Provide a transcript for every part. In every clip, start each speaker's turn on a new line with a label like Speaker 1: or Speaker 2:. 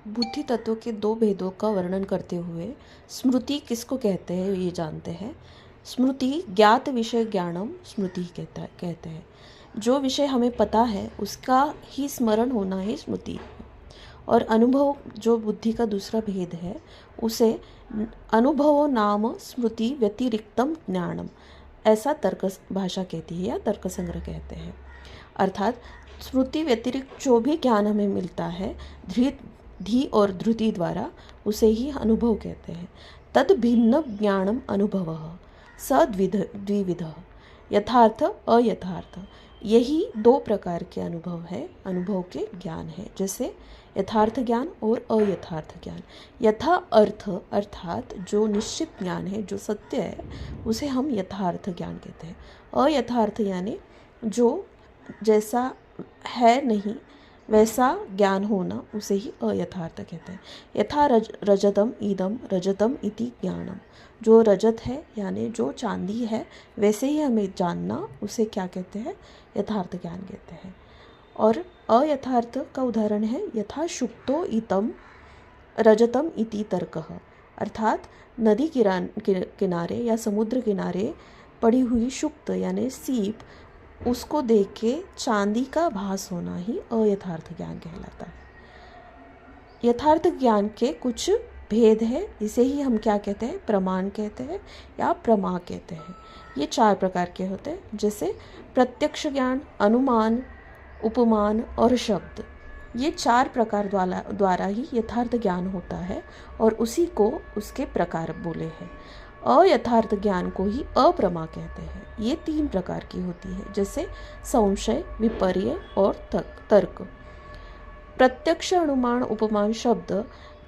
Speaker 1: बुद्धि तत्व के दो भेदों का वर्णन करते हुए स्मृति किसको कहते हैं ये जानते हैं। स्मृति ज्ञात विषय ज्ञानम स्मृति कहते हैं। जो विषय हमें पता है उसका ही स्मरण होना ही स्मृति है। और अनुभव जो बुद्धि का दूसरा भेद है उसे अनुभवो नाम स्मृति व्यतिरिक्तम ज्ञानम ऐसा तर्क भाषा कहती है या तर्क संग्रह कहते हैं। अर्थात स्मृति व्यतिरिक्त जो भी ज्ञान हमें मिलता है धी और धृति द्वारा उसे ही अनुभव कहते हैं। तद भिन्न ज्ञानम अनुभव द्विविध यथार्थ अयथार्थ, यही दो प्रकार के अनुभव है, अनुभव के ज्ञान है, जैसे यथार्थ ज्ञान और अयथार्थ ज्ञान। यथा अर्थ अर्थात जो निश्चित ज्ञान है, जो सत्य है, उसे हम यथार्थ ज्ञान कहते हैं। अयथार्थ यानी जो जैसा है नहीं वैसा ज्ञान होना, उसे ही अयथार्थ कहते हैं। यथा रजतम इदम रजतम इति ज्ञानम, जो रजत है यानी जो चांदी है वैसे ही हमें जानना, उसे क्या कहते हैं, यथार्थ ज्ञान कहते हैं। और अयथार्थ का उदाहरण है यथा शुक्तो इतम रजतम इति तर्कः, अर्थात नदी किनारे या समुद्र किनारे पड़ी हुई शुक्त यानी सीप, उसको देख के चांदी का भास होना ही अयथार्थ ज्ञान कहलाता है। यथार्थ ज्ञान के कुछ भेद है, इसे ही हम क्या कहते हैं, प्रमाण कहते हैं या प्रमा कहते हैं। ये 4 प्रकार के होते हैं, जैसे प्रत्यक्ष ज्ञान, अनुमान, उपमान और शब्द। ये 4 प्रकार द्वारा ही यथार्थ ज्ञान होता है और उसी को उसके प्रकार बोले हैं। अयथार्थ ज्ञान को ही अप्रमा कहते हैं। ये 3 प्रकार की होती है, जैसे संशय, विपर्य और तर्क। प्रत्यक्ष, अनुमान, उपमान, शब्द,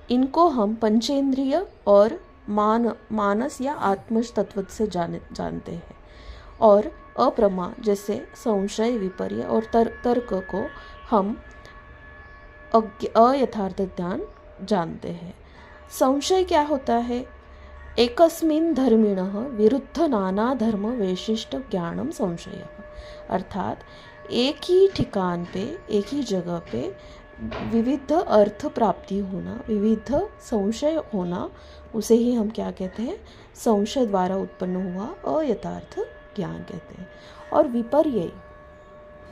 Speaker 1: इनको हम पंचेंद्रिय और मानस या आत्मज तत्व से जानते हैं। और अप्रमा जैसे संशय, विपर्य और तर्क को हम अयथार्थ ज्ञान जानते हैं। संशय क्या होता है, एकस्मिन् धर्मिणः विरुद्ध नाना धर्म वैशिष्ट ज्ञानम संशय, अर्थात एक ही ठिकान पे, एक ही जगह पे विविध अर्थ प्राप्ति होना, विविध संशय होना, उसे ही हम क्या कहते हैं, संशय द्वारा उत्पन्न हुआ अयथार्थ ज्ञान कहते हैं। और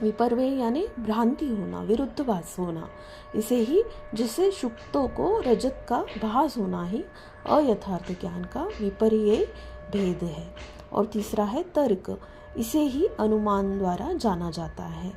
Speaker 1: विपर्य यानी भ्रांति होना, विरुद्ध भास होना, इसे ही, जिसे शुक्तों को रजत का भास होना ही अयथार्थ ज्ञान का विपर्य भेद है। और तीसरा है तर्क, इसे ही अनुमान द्वारा जाना जाता है।